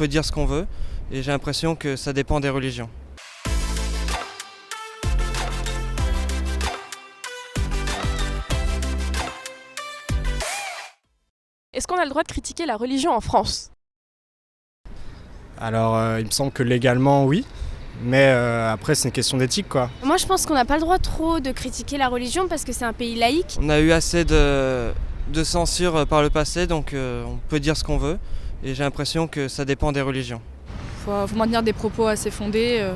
peut dire ce qu'on veut et j'ai l'impression que ça dépend des religions. Est-ce qu'on a le droit de critiquer la religion en France? Alors, il me semble que légalement, oui. Mais après, c'est une question d'éthique, quoi. Moi, je pense qu'on n'a pas le droit trop de critiquer la religion parce que c'est un pays laïque. On a eu assez de censure par le passé, donc on peut dire ce qu'on veut et j'ai l'impression que ça dépend des religions. Faut maintenir des propos assez fondés,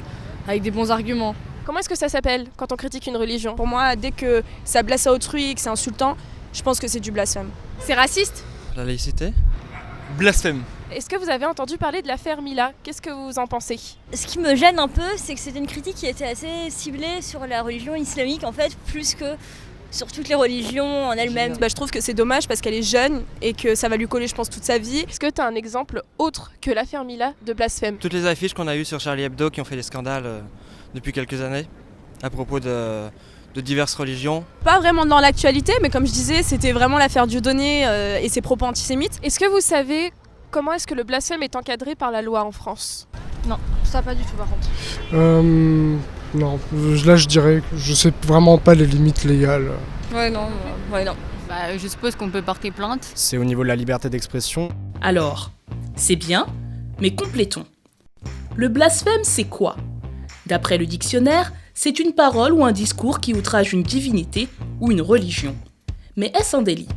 avec des bons arguments. Comment est-ce que ça s'appelle quand on critique une religion? Pour moi, dès que ça blesse à autrui et que c'est insultant, je pense que c'est du blasphème. C'est raciste? La laïcité? Blasphème. Est-ce que vous avez entendu parler de l'affaire Mila? Qu'est-ce que vous en pensez? Ce qui me gêne un peu, c'est que c'était une critique qui était assez ciblée sur la religion islamique, en fait, plus que sur toutes les religions en elles-mêmes. Je trouve que c'est dommage parce qu'elle est jeune et que ça va lui coller, je pense, toute sa vie. Est-ce que tu as un exemple autre que l'affaire Mila de blasphème? Toutes les affiches qu'on a eues sur Charlie Hebdo qui ont fait des scandales depuis quelques années à propos de diverses religions. Pas vraiment dans l'actualité, mais comme je disais, c'était vraiment l'affaire Dieudonné et ses propos antisémites. Est-ce que vous savez comment est-ce que le blasphème est encadré par la loi en France? Non, ça pas du tout par contre. Non, là je dirais que je sais vraiment pas les limites légales. Ouais, non. Je suppose qu'on peut porter plainte. C'est au niveau de la liberté d'expression. Alors, c'est bien, mais complétons. Le blasphème, c'est quoi? D'après le dictionnaire, c'est une parole ou un discours qui outrage une divinité ou une religion. Mais est-ce un délit?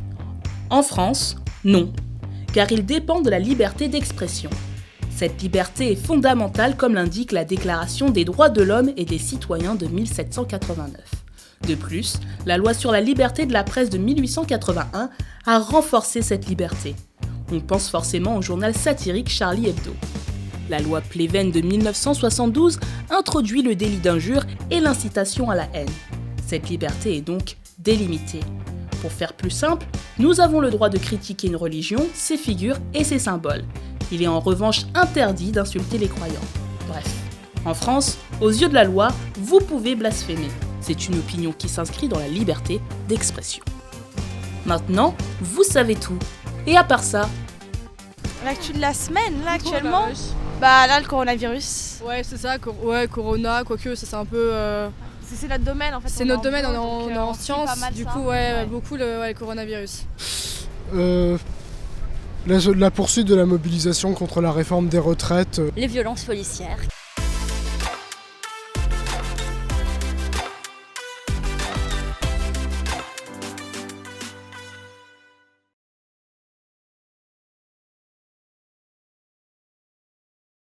En France, non, car il dépend de la liberté d'expression. Cette liberté est fondamentale comme l'indique la Déclaration des droits de l'homme et des citoyens de 1789. De plus, la loi sur la liberté de la presse de 1881 a renforcé cette liberté. On pense forcément au journal satirique Charlie Hebdo. La loi Pleven de 1972 introduit le délit d'injure et l'incitation à la haine. Cette liberté est donc délimitée. Pour faire plus simple, nous avons le droit de critiquer une religion, ses figures et ses symboles. Il est en revanche interdit d'insulter les croyants. Bref, en France, aux yeux de la loi, vous pouvez blasphémer. C'est une opinion qui s'inscrit dans la liberté d'expression. Maintenant, vous savez tout. Et à part ça, L'actu de la semaine, là, actuellement, là, le coronavirus. Ouais, c'est ça, Corona, quoique, ça c'est un peu... C'est notre domaine, en fait. C'est notre domaine, on est en sciences, du coup, beaucoup le coronavirus. La poursuite de la mobilisation contre la réforme des retraites. Les violences policières.